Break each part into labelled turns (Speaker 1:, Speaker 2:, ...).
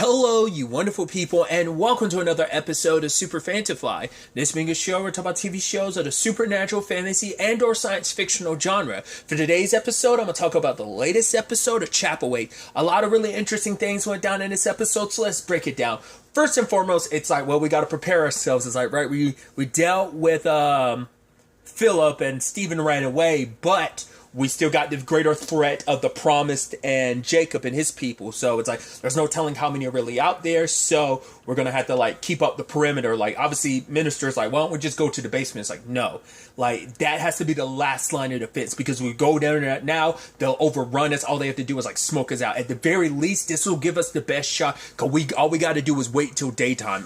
Speaker 1: Hello, you wonderful people, and welcome to another episode of Super-Fanta-Fi. This being a show, we're talking about TV shows of the supernatural, fantasy, and or science fictional genre. For today's episode, I'm going to talk about the latest episode of Chapelwaite. A lot of really interesting things went down in this episode, so let's break it down. First and foremost, it's like, well, we got to prepare ourselves. It's like, right, we dealt with Philip and Stephen ran away, but we still got the greater threat of the Promised and Jacob and his people. So it's like, there's no telling how many are really out there. So we're going to have to like keep up the perimeter. Like obviously ministers like, why don't we just go to the basement? It's like, no, like that has to be the last line of defense because we go down there now, they'll overrun us. All they have to do is like smoke us out. At the very least, this will give us the best shot. Cause all we got to do is wait till daytime.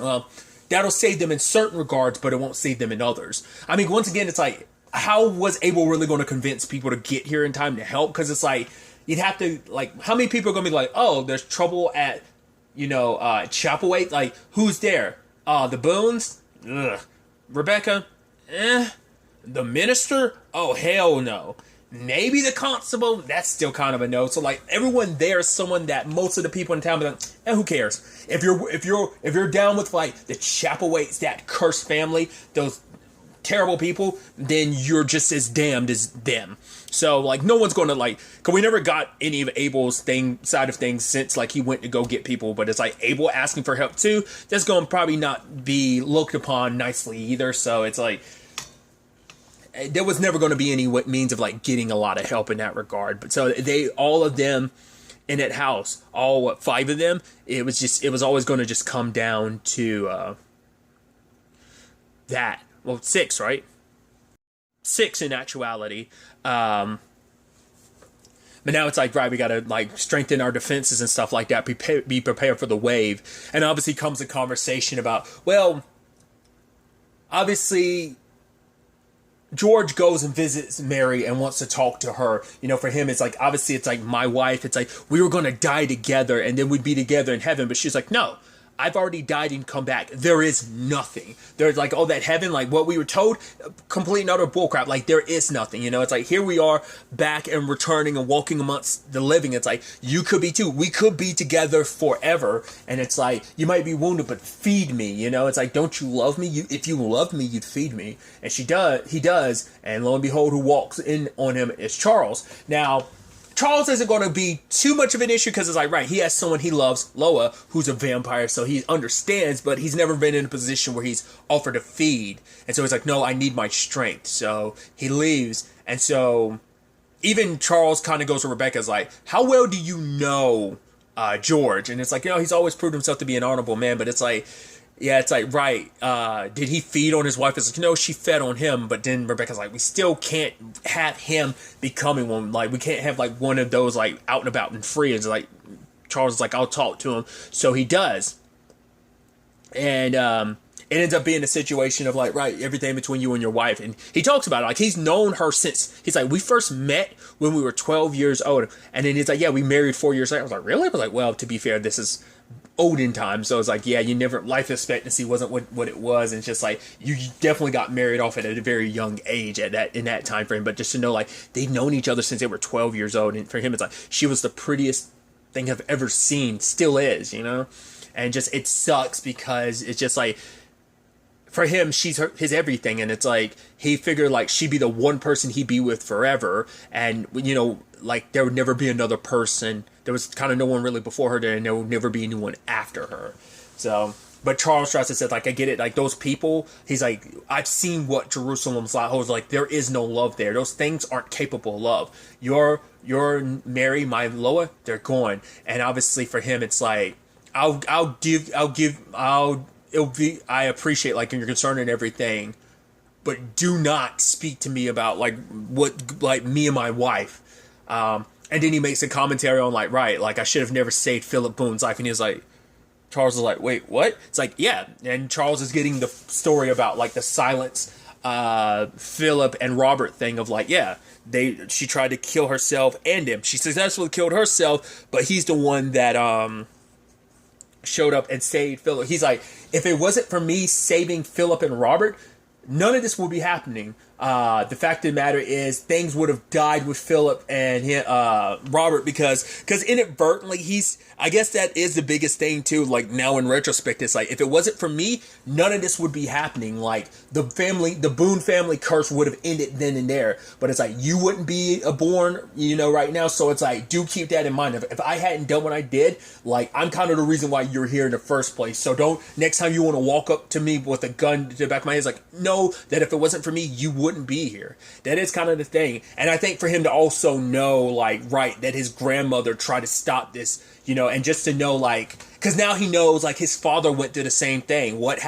Speaker 1: That'll save them in certain regards, but it won't save them in others. I mean, once again, it's like, how was Abel really going to convince people to get here in time to help? Because it's like, you'd have to, like, how many people are going to be like, oh, there's trouble at, Chapelwaite? Like, who's there? The Boones? Ugh. Rebecca? The minister? Oh, hell no. Maybe the constable? That's still kind of a no. So, like, everyone there is someone that most of the people in town are like, who cares? If you're down with, like, the Chapelwaites, that cursed family, those terrible people, then you're just as damned as them. So like no one's going to like, cause we never got any of Abel's side of things since like he went to go get people, but it's like Abel asking for help too, that's going to probably not be looked upon nicely either. So it's like there was never going to be any means of like getting a lot of help in that regard. But so all of them in that house, five of them, it was always going to just come down to that. Well, six, right? Six in actuality. But now it's like, right, we got to like strengthen our defenses and stuff like that. Be prepared for the wave. And obviously comes a conversation about, well, obviously George goes and visits Mary and wants to talk to her. You know, for him, it's like, obviously it's like my wife. It's like, we were going to die together and then we'd be together in heaven. But she's like, no. I've already died and come back. There is nothing. There's like, oh, that heaven, like what we were told, complete and utter bullcrap. Like there is nothing, you know, it's like, here we are back and returning and walking amongst the living. It's like, you could be too. We could be together forever. And it's like, you might be wounded, but feed me, you know, it's like, don't you love me? If you loved me, you'd feed me. And he does. And lo and behold, who walks in on him is Charles. Now, Charles isn't going to be too much of an issue because it's like, right, he has someone he loves, Loa, who's a vampire, so he understands, but he's never been in a position where he's offered to feed. And so he's like, no, I need my strength. So he leaves. And so even Charles kind of goes to Rebecca's like, how well do you know George? And it's like, he's always proved himself to be an honorable man, but it's like, yeah, it's like, right, did he feed on his wife? It's like, no, she fed on him, but then Rebecca's like, we still can't have him becoming one. Like, we can't have, like, one of those, like, out and about and free. And it's like, Charles is like, I'll talk to him. So he does. And it ends up being a situation of, like, right, everything between you and your wife. And he talks about it. Like, he's known her since, he's like, we first met when we were 12 years old. And then he's like, yeah, we married 4 years later. I was like, really? I was like, well, to be fair, this is olden times, so it's like, yeah, life expectancy wasn't what it was, and it's just like you definitely got married off at a very young age in that time frame. But just to know, like, they've known each other since they were 12 years old, and for him, it's like she was the prettiest thing I've ever seen, still is, you know, and just it sucks because it's just like for him, she's his everything, and it's like he figured like she'd be the one person he'd be with forever, and like there would never be another person. There was kind of no one really before her there, and there would never be anyone after her. So, but Charles tries to say, like, I get it. Like, those people, he's like, I've seen what Jerusalem's like. I was like, there is no love there. Those things aren't capable of love. Your Mary, my Loa, they're gone. And obviously for him, it's like, I appreciate, like, your concern and everything, but do not speak to me about, like, what, like, me and my wife. And then he makes a commentary on, like, right, like, I should have never saved Philip Boone's life. And he's like, Charles is like, wait, what? It's like, yeah. And Charles is getting the story about, like, the silence Philip and Robert thing of, like, yeah, she tried to kill herself and him. She successfully killed herself, but he's the one that showed up and saved Philip. He's like, if it wasn't for me saving Philip and Robert, none of this would be happening. The fact of the matter is, things would have died with Philip and Robert because inadvertently I guess that is the biggest thing too. Like now in retrospect, it's like if it wasn't for me, none of this would be happening. Like the Boone family curse would have ended then and there. But it's like you wouldn't be born, right now. So it's like do keep that in mind. If I hadn't done what I did, like I'm kind of the reason why you're here in the first place. So don't next time you want to walk up to me with a gun to the back of my head, it's like know that if it wasn't for me, you wouldn't be here. That is kind of the thing. And I think for him to also know, like, right, that his grandmother tried to stop this, and just to know, like, because now he knows, like, his father went through the same thing. What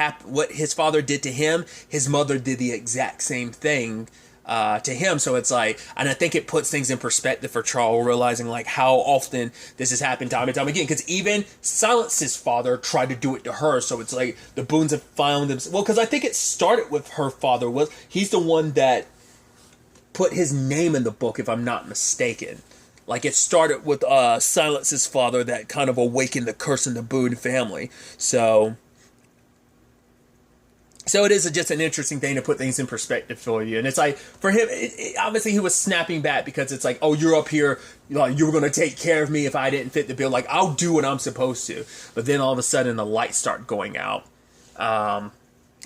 Speaker 1: his father did to him, his mother did the exact same thing to him. So it's like, and I think it puts things in perspective for Charles, realizing like how often this has happened time and time again. Because even Silence's father tried to do it to her. So it's like the Boones have found them. Well, because I think it started with her father. He's the one that put his name in the book, if I'm not mistaken. Like it started with Silence's father that kind of awakened the curse in the Boone family. So it is just an interesting thing to put things in perspective for you. And it's like, for him, obviously he was snapping back because it's like, oh, you're up here, you were going to take care of me if I didn't fit the bill. Like, I'll do what I'm supposed to. But then all of a sudden the lights start going out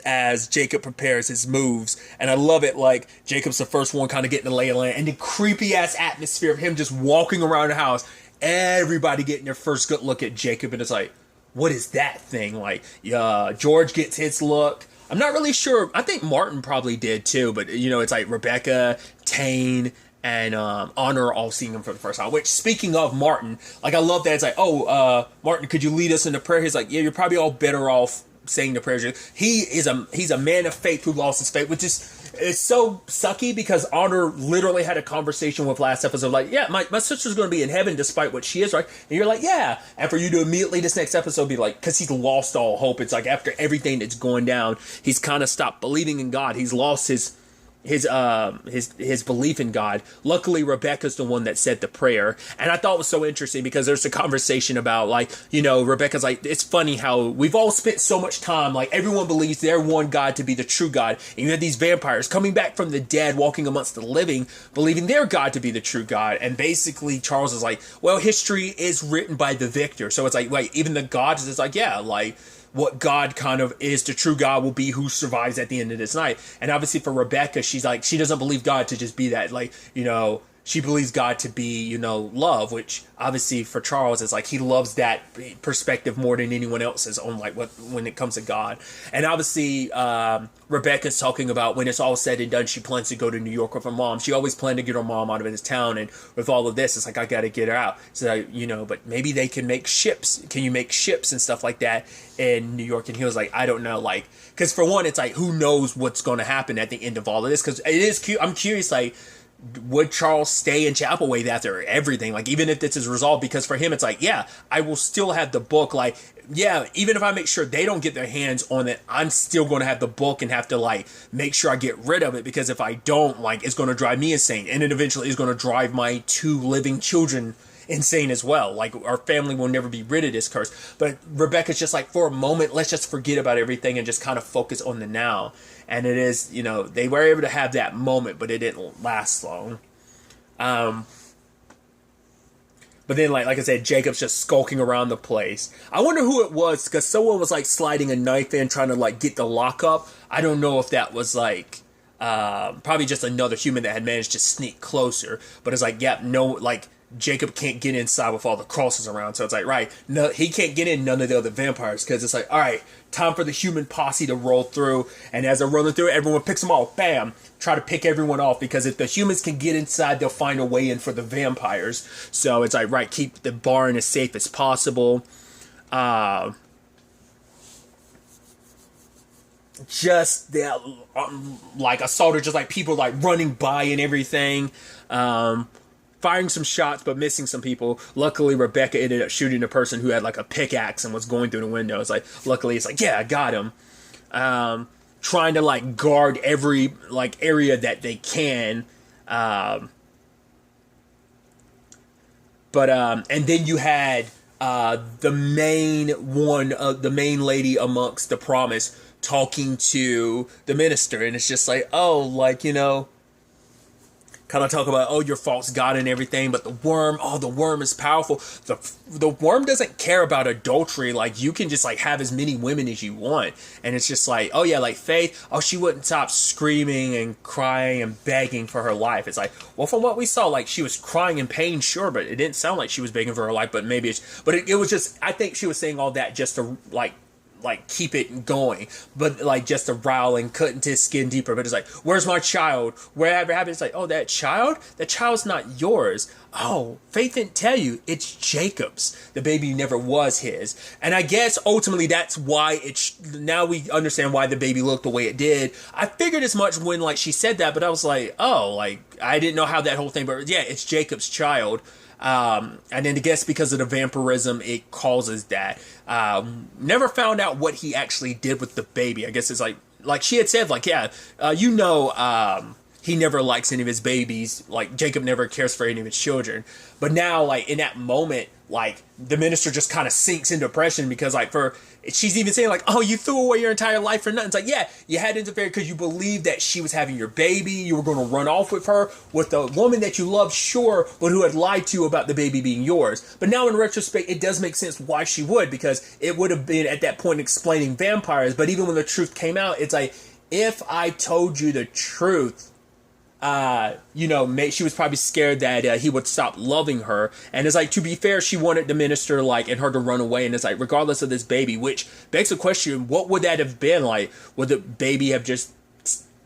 Speaker 1: as Jacob prepares his moves. And I love it, like, Jacob's the first one kind of getting the lay of land. And the creepy-ass atmosphere of him just walking around the house, everybody getting their first good look at Jacob. And it's like, what is that thing? Like, George gets his look. I'm not really sure. I think Martin probably did too, but it's like Rebecca, Tane, and Honor all seeing him for the first time. Which, speaking of Martin, like I love that. It's like, oh, Martin, could you lead us in the prayer? He's like, yeah, you're probably all better off saying the prayers. He's a man of faith who lost his faith, which is it's so sucky because Honor literally had a conversation with last episode like, yeah, my sister's going to be in heaven despite what she is, right? And you're like, yeah. And for you to immediately this next episode be like, because he's lost all hope. It's like after everything that's going down, he's kind of stopped believing in God. He's lost his belief in God. Luckily, Rebecca's the one that said the prayer. And I thought it was so interesting because there's a conversation about like, Rebecca's like, it's funny how we've all spent so much time, like everyone believes their one God to be the true God. And you have these vampires coming back from the dead, walking amongst the living, believing their God to be the true God. And basically Charles is like, well, history is written by the victor. So it's like, wait, even the gods is like, yeah, like, what God kind of is, the true God will be who survives at the end of this night. And obviously for Rebecca, she's like, she doesn't believe God to just be that. Like, she believes God to be, love, which obviously for Charles is like, he loves that perspective more than anyone else's on like when it comes to God. And obviously, Rebecca's talking about when it's all said and done, she plans to go to New York with her mom. She always planned to get her mom out of this town. And with all of this, it's like, I got to get her out. So, but maybe they can make ships. Can you make ships and stuff like that in New York? And he was like, I don't know. Like, because for one, it's like, who knows what's going to happen at the end of all of this? Because it is cute. I'm curious, like, would Charles stay in Chapelwaite after everything? Like, even if this is resolved, because for him, it's like, yeah, I will still have the book. Like, yeah, even if I make sure they don't get their hands on it, I'm still going to have the book and have to, like, make sure I get rid of it. Because if I don't, like, it's going to drive me insane. And it eventually is going to drive my 2 living children insane as well. Like, our family will never be rid of this curse. But Rebecca's just like, for a moment, let's just forget about everything and just kind of focus on the now. And it is, they were able to have that moment, but it didn't last long. But then, like I said, Jacob's just skulking around the place. I wonder who it was, because someone was, like, sliding a knife in, trying to, like, get the lock up. I don't know if that was, like, probably just another human that had managed to sneak closer. But it's like, yeah, no, like, Jacob can't get inside with all the crosses around. So it's like, right, no, he can't get in, none of the other vampires, because it's like, all right, time for the human posse to roll through. And as they're rolling through, everyone picks them off. Bam! Try to pick everyone off, because if the humans can get inside, they'll find a way in for the vampires. So it's like, right, keep the barn as safe as possible. Just that, like, assaulted, just like people like running by and everything. Firing some shots, but missing some people. Luckily, Rebecca ended up shooting a person who had like a pickaxe and was going through the window. It's like, luckily, it's like, yeah, I got him. Trying to like guard every like area that they can. And then you had the main lady amongst the Promise, talking to the minister, and it's just like, oh, like, kind of talk about, oh, your false god and everything, but the worm is powerful. The worm doesn't care about adultery. Like, you can just like have as many women as you want, and it's just like, oh yeah, like Faith, oh, she wouldn't stop screaming and crying and begging for her life. It's like, well, from what we saw, like, she was crying in pain, sure, but it didn't sound like she was begging for her life. But maybe it was just, I think she was saying all that just to like keep it going, but like just to rile and cut into his skin deeper. But it's like, where's my child? Wherever happened, it's like, oh, that child's not yours. Oh, Faith didn't tell you, it's Jacob's. The baby never was his. And I guess ultimately that's why now we understand why the baby looked the way it did. I figured as much when like she said that, but I was like, oh, like I didn't know how that whole thing, but yeah, it's Jacob's child. And then I guess because of the vampirism, it causes that. Never found out what he actually did with the baby. I guess it's like she had said, like, yeah, he never likes any of his babies. Like, Jacob never cares for any of his children. But now, like, in that moment, like, the minister just kind of sinks into depression because, like, she's even saying, like, oh, you threw away your entire life for nothing. It's like, yeah, you had to interfere because you believed that she was having your baby. You were going to run off with her, with the woman that you loved, sure, but who had lied to you about the baby being yours. But now in retrospect, it does make sense why she would, because it would have been at that point explaining vampires. But even when the truth came out, it's like, if I told you the truth, she was probably scared that he would stop loving her. And it's like, to be fair, she wanted the minister, like, and her to run away. And it's like, regardless of this baby, which begs the question, what would that have been like? Would the baby have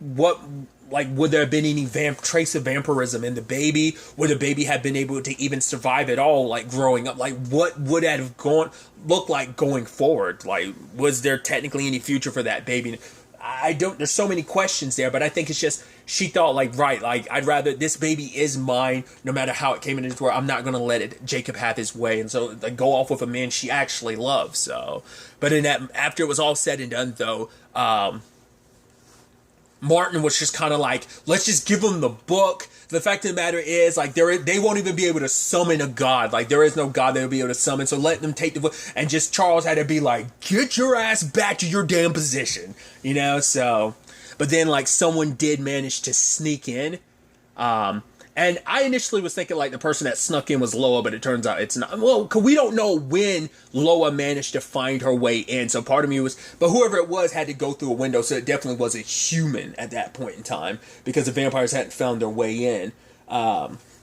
Speaker 1: would there have been any trace of vampirism in the baby? Would the baby have been able to even survive at all, like, growing up? Like, what would that have look like going forward? Like, was there technically any future for that baby? There's so many questions there, but I think it's just, she thought, like, right, like, I'd rather, this baby is mine, no matter how it came into this world. I'm not going to let Jacob have his way. And so, like, go off with a man she actually loves. So, but after it was all said and done, though, Martin was just kind of like, let's just give them the book. The fact of the matter is, like, they won't even be able to summon a god. Like, there is no god they'll be able to summon. So let them take the book. And just Charles had to be like, get your ass back to your damn position. So. But then, like, someone did manage to sneak in. And I initially was thinking, like, the person that snuck in was Loa, but it turns out it's not. Well, because we don't know when Loa managed to find her way in. So part of me but whoever it was had to go through a window. So it definitely was a human at that point in time, because the vampires hadn't found their way in.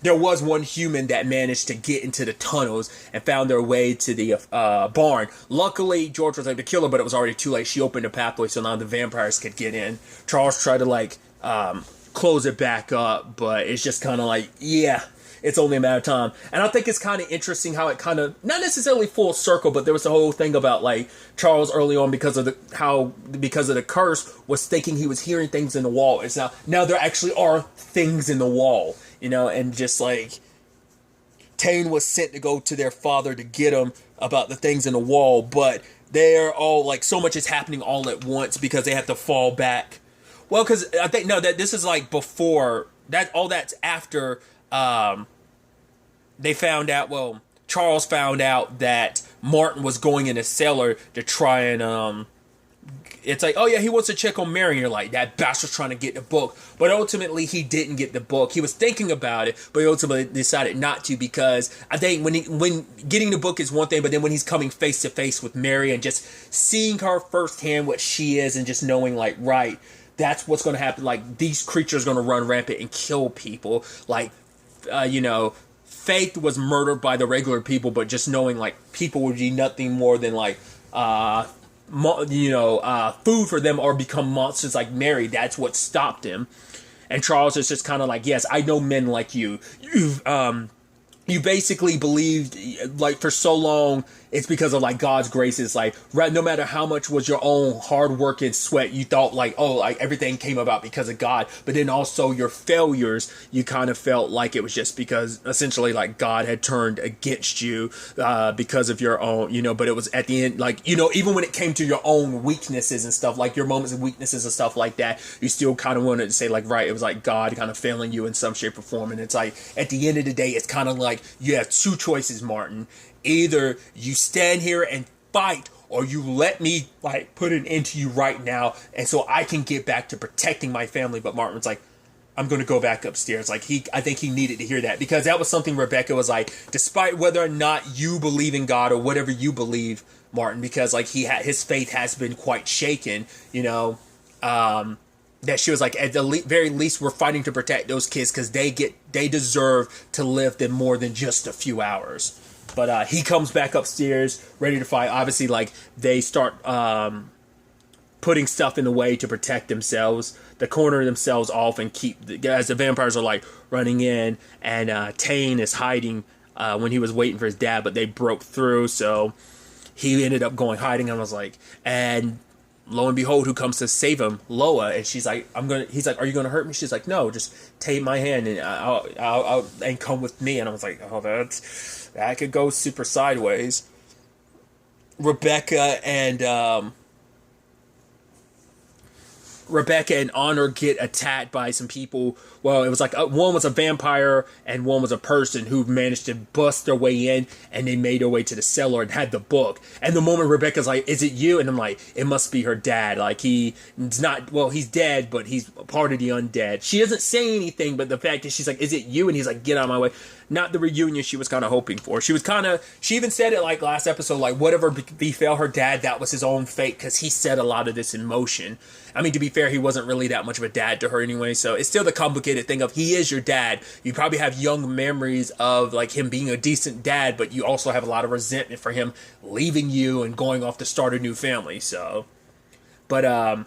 Speaker 1: There was one human that managed to get into the tunnels and found their way to the barn. Luckily, George was able to kill her, but it was already too late. She opened a pathway so now the vampires could get in. Charles tried to, like, close it back up, but it's just kind of like, yeah, it's only a matter of time. And I think it's kind of interesting how it kind of, not necessarily full circle, but there was the whole thing about, like, Charles early on, because of the curse, was thinking he was hearing things in the wall. It's now there actually are things in the wall, and just like Tane was sent to go to their father to get him about the things in the wall, but they're all, like, so much is happening all at once because they have to fall back. Well, because I think, no, that this is like before that, all that's after they found out, well, Charles found out that Martin was going in a cellar to try and it's like, oh yeah, he wants to check on Mary. And you're like, that bastard's trying to get the book. But ultimately, he didn't get the book. He was thinking about it, but he ultimately decided not to, because I think when getting the book is one thing, but then when he's coming face to face with Mary and just seeing her firsthand, what she is, and just knowing, like, right, that's what's going to happen. Like, these creatures are going to run rampant and kill people. Like, Faith was murdered by the regular people, but just knowing, like, people would be nothing more than, like, food for them, or become monsters like Mary. That's what stopped him. And Charles is just kind of like, yes, I know men like you. You basically believed, like, for so long, it's because of, like, God's grace. It's like, no matter how much was your own hard work and sweat, you thought, like, oh, like, everything came about because of God. But then also your failures, you kind of felt like it was just because, essentially, like, God had turned against you because of your own, but it was at the end, like, even when it came to your own weaknesses and stuff, like your moments of weaknesses and stuff like that, you still kind of wanted to say, like, right, it was like God kind of failing you in some shape or form. And it's like, at the end of the day, it's kind of like, you have two choices, Martin. Either you stand here and fight, or you let me like put an end to you right now, and so I can get back to protecting my family. But Martin was like, I'm going to go back upstairs. Like I think he needed to hear that, because that was something Rebecca was like, despite whether or not you believe in God or whatever you believe, Martin, because like his faith has been quite shaken, that she was like, at the very least, we're fighting to protect those kids because they deserve to live them more than just a few hours. But he comes back upstairs ready to fight. Obviously, like they start putting stuff in the way to protect themselves. They corner themselves off and as the vampires are like running in, and Tane is hiding when he was waiting for his dad, but they broke through, so he ended up going hiding. And I was like, and lo and behold, who comes to save him? Loa. And she's like, he's like, are you gonna hurt me? She's like, no, just take my hand and I'll and come with me. And I was like, oh, that could go super sideways. Rebecca and Honor get attacked by some people. Well, it was like one was a vampire and one was a person who managed to bust their way in, and they made their way to the cellar and had the book. And the moment Rebecca's like, is it you? And I'm like, it must be her dad. Like he's dead, but he's part of the undead. She doesn't say anything, but the fact that she's like, is it you? And he's like, get out of my way. Not the reunion she was kind of hoping for. She even said it like last episode, like whatever befell her dad, that was his own fate, because he set a lot of this in motion. I mean, to be fair, he wasn't really that much of a dad to her anyway, so it's still the complicated thing of he is your dad. You probably have young memories of like him being a decent dad, but you also have a lot of resentment for him leaving you and going off to start a new family. So, but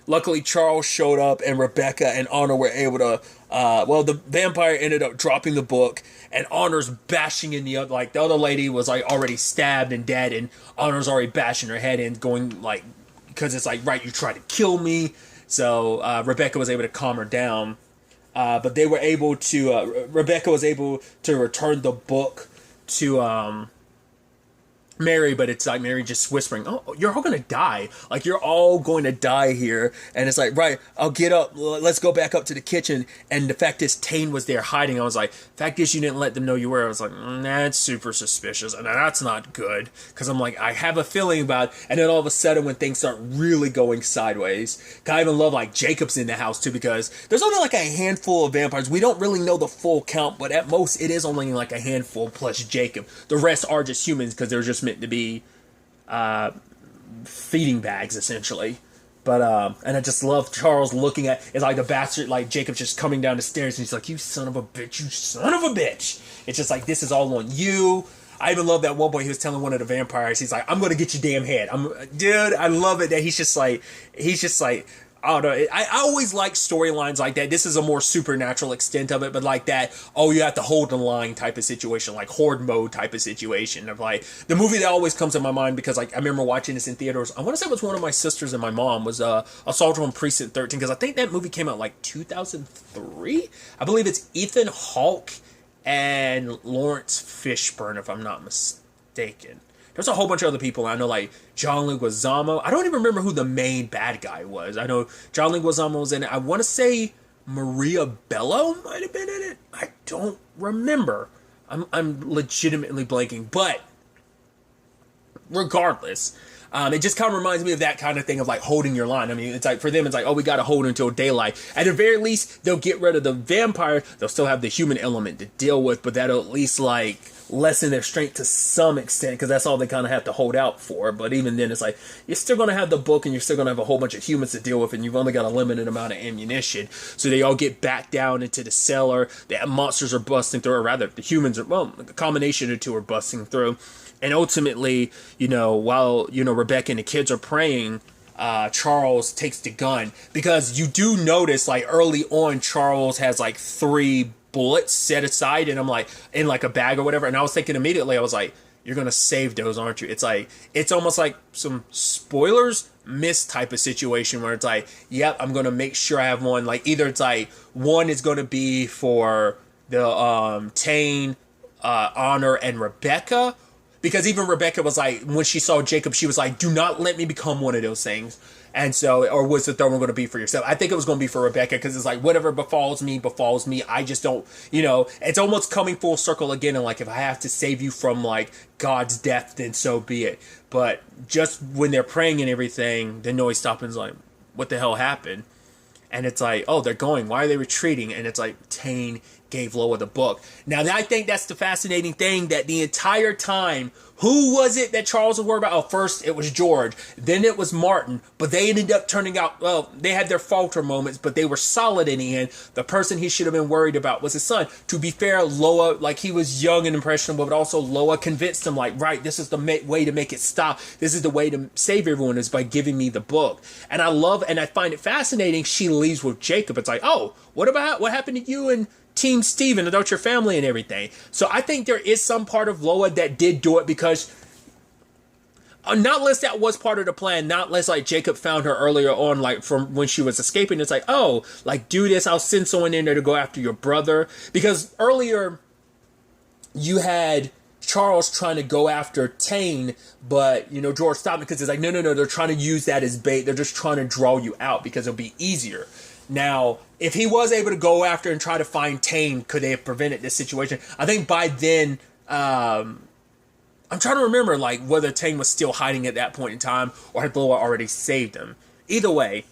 Speaker 1: luckily Charles showed up, and Rebecca and Honor were able to the vampire ended up dropping the book, and Honor's bashing in the other lady was like already stabbed and dead, and Honor's already bashing her head in, going like, because it's like, right, you tried to kill me. So Rebecca was able to calm her down, but they were able to Rebecca was able to return the book to Mary, but it's like Mary just whispering, oh, you're all gonna die. Like, you're all going to die here. And it's like, right, I'll get up. Let's go back up to the kitchen. And the fact is, Tane was there hiding. I was like, fact is, you didn't let them know you were. I was like, that's super suspicious. And that's not good. Because I'm like, I have a feeling about it. And then all of a sudden, when things start really going sideways, I even love, like, Jacob's in the house, too, because there's only, like, a handful of vampires. We don't really know the full count, but at most, it is only, like, a handful plus Jacob. The rest are just humans because they're just to be feeding bags essentially. But and I just love Charles looking at it's like the bastard, like Jacob just coming down the stairs, and he's like, you son of a bitch, you son of a bitch. It's just like, this is all on you. I even love that one boy, he was telling one of the vampires, he's like, I'm gonna get your damn head. Dude, I love it that he's just like I don't know. I always like storylines like that. This is a more supernatural extent of it, but like that, oh, you have to hold the line type of situation, like horde mode type of situation. Of like the movie that always comes to my mind, because like I remember watching this in theaters. I want to say it was one of my sisters and my mom, was Assault on Precinct 13, because I think that movie came out like 2003. I believe it's Ethan Hawke and Lawrence Fishburne, if I'm not mistaken. There's a whole bunch of other people. I know, like John Leguizamo. I don't even remember who the main bad guy was. I know John Leguizamo was in it. I want to say Maria Bello might have been in it. I don't remember. I'm legitimately blanking. But regardless, it just kind of reminds me of that kind of thing of like holding your line. I mean, it's like for them, it's like, oh, we got to hold until daylight. At the very least, they'll get rid of the vampire. They'll still have the human element to deal with, but that'll at least like lessen their strength to some extent, because that's all they kind of have to hold out for. But even then, it's like, you're still going to have the book, and you're still going to have a whole bunch of humans to deal with, and you've only got a limited amount of ammunition. So they all get back down into the cellar. The monsters are busting through, or rather, the humans are, well, a combination of the two are busting through. And ultimately, while, Rebecca and the kids are praying, Charles takes the gun, because you do notice, like, early on, Charles has, like, 3 bullets set aside, and I'm like, in like a bag or whatever, and I was thinking immediately, I was like, you're gonna save those, aren't you? It's like, it's almost like some spoilers miss type of situation, where it's like, yep, I'm gonna make sure I have one. Like, either it's like, one is gonna be for the Tane, Honor, and Rebecca, Because even Rebecca was like, when she saw Jacob, she was like, do not let me become one of those things. And so, or was the throne going to be for yourself? I think it was going to be for Rebecca, because it's like, whatever befalls me, befalls me. I just don't, it's almost coming full circle again. And like, if I have to save you from like God's death, then so be it. But just when they're praying and everything, the noise stops and is like, what the hell happened? And it's like, oh, they're going. Why are they retreating? And it's like, Tane gave Loa the book. Now, I think that's the fascinating thing, that the entire time, who was it that Charles was worried about? Oh, first it was George, then it was Martin, but they ended up turning out, well, they had their falter moments, but they were solid in the end. The person he should have been worried about was his son. To be fair, Loa, like, he was young and impressionable, but also Loa convinced him, like, right, this is the way to make it stop. This is the way to save everyone, is by giving me the book. And I find it fascinating, she leaves with Jacob. It's like, oh, what happened to you and Team Steven, about your family and everything? So I think there is some part of Loa that did do it, because not less that was part of the plan, not less like Jacob found her earlier on, like from when she was escaping. It's like, oh, like, do this, I'll send someone in there to go after your brother. Because earlier you had Charles trying to go after Tane, but George stopped, because it's like, no, they're trying to use that as bait. They're just trying to draw you out because it'll be easier. Now, if he was able to go after and try to find Tane, could they have prevented this situation? I think by then, I'm trying to remember, like, whether Tane was still hiding at that point in time, or had Loa already saved him. Either way,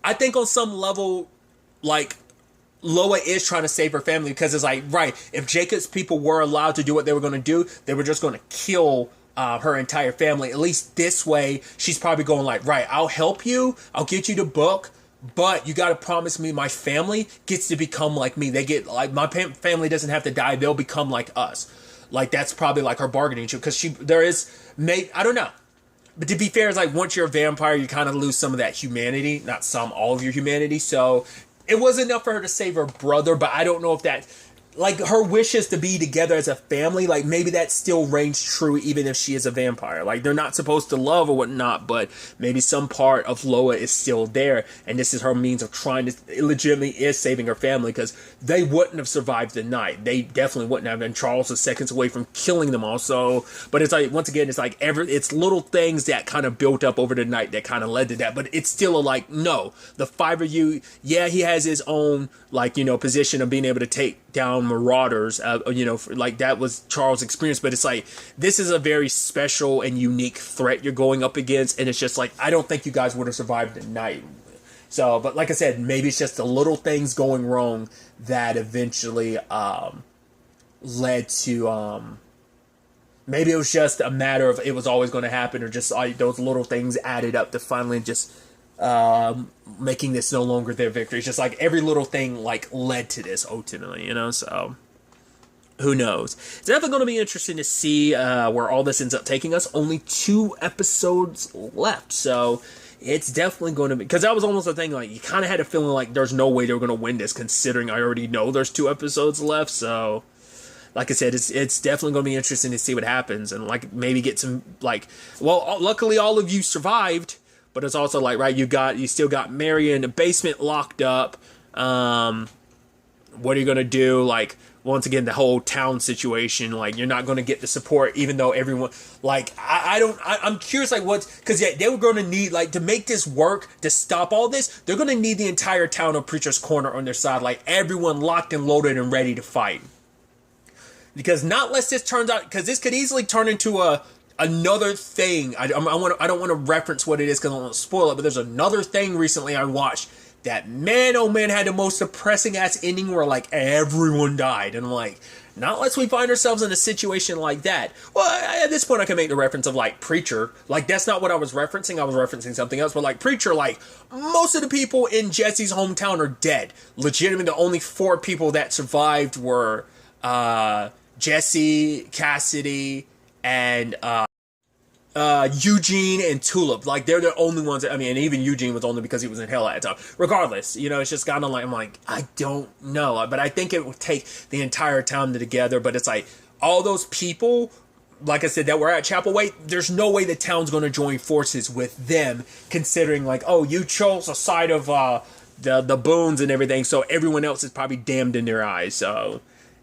Speaker 1: I think on some level, like, Loa is trying to save her family, because it's like, right, if Jacob's people were allowed to do what they were going to do, they were just going to kill her entire family. At least this way, she's probably going like, right, I'll help you, I'll get you the book, but you got to promise me my family gets to become like me. They get, like, my family doesn't have to die. They'll become like us. Like, that's probably like her bargaining chip, because I don't know. But to be fair, it's like, once you're a vampire, you kind of lose some of that humanity. Not some, all of your humanity. So it was enough for her to save her brother, but I don't know if that, like, her wishes to be together as a family, like, maybe that still reigns true even if she is a vampire. Like, they're not supposed to love or whatnot, but maybe some part of Loa is still there, and this is her means of trying to, it legitimately is saving her family, because they wouldn't have survived the night. They definitely wouldn't have, and Charles was seconds away from killing them all. So, but it's like, once again, it's like, it's little things that kind of built up over the night that kind of led to that, but it's still like, no, the five of you, yeah, he has his own, like, position of being able to take down marauders, like, that was Charles' experience, but it's like, this is a very special and unique threat you're going up against, and it's just like, I don't think you guys would have survived the night. So, but like I said, maybe it's just the little things going wrong that eventually led to, maybe it was just a matter of it was always going to happen, or just those little things added up to finally just making this no longer their victory. It's just like every little thing like led to this ultimately, so who knows. It's definitely going to be interesting to see where all this ends up taking us. Only 2 episodes left, so it's definitely going to be, because that was almost a thing, like, you kind of had a feeling like there's no way they were going to win this, considering I already know there's 2 episodes left. So like I said, it's definitely going to be interesting to see what happens, and like maybe get some, like, well, luckily all of you survived. But it's also like, right, you still got Mary in the basement locked up. What are you going to do? Like, once again, the whole town situation, like, you're not going to get the support, even though everyone, like, I'm curious, like, because, yeah, they were going to need, like, to make this work, to stop all this, they're going to need the entire town of Preacher's Corner on their side, like, everyone locked and loaded and ready to fight. Because not unless this turns out, because this could easily turn into another thing. I don't want to reference what it is because I don't want to spoil it, but there's another thing recently I watched that, man, oh man, had the most depressing ass ending where like everyone died, and I'm like, not unless we find ourselves in a situation like that. Well, at this point I can make the reference of like Preacher. Like, that's not what I was referencing. I was referencing something else, but like Preacher, like, most of the people in Jesse's hometown are dead. Legitimately, the only 4 people that survived were Jesse, Cassidy, and Eugene and Tulip. Like, they're the only ones that, I mean, and even Eugene was only because he was in hell at the time. Regardless, it's just kind of like, I'm like, I don't know, but I think it would take the entire town together. But it's like, all those people, like I said, that were at Chapelwaite, there's no way the town's going to join forces with them, considering like, oh, you chose a side of the Boons and everything, so everyone else is probably damned in their eyes. So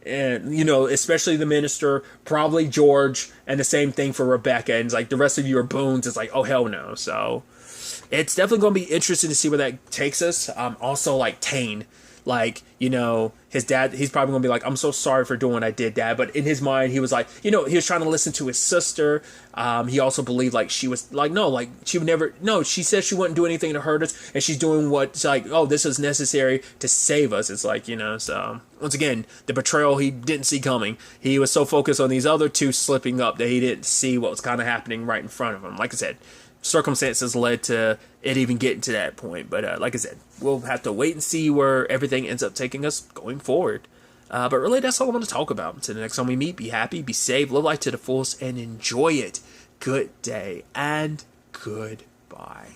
Speaker 1: and you know, especially the minister, probably George, and the same thing for Rebecca. And it's like the rest of you are boons. It's like, oh hell no. So it's definitely going to be interesting to see where that takes us. Also, like Tane, like, you know, his dad, he's probably going to be like, I'm so sorry for doing what I did, Dad. But in his mind, he was like, you know, he was trying to listen to his sister. He also believed like she was like, no, like she would never, no, she said she wouldn't do anything to hurt us. And she's doing what's like, oh, this is necessary to save us. It's like, you know, so once again, the betrayal he didn't see coming. He was so focused on these other two slipping up that he didn't see what was kind of happening right in front of him. Like I said, circumstances led to it even getting to that point. But like I said, we'll have to wait and see where everything ends up taking us going forward. But really, that's all I want to talk about. Until the next time we meet, be happy, be safe, live life to the fullest, and enjoy it. Good day and goodbye.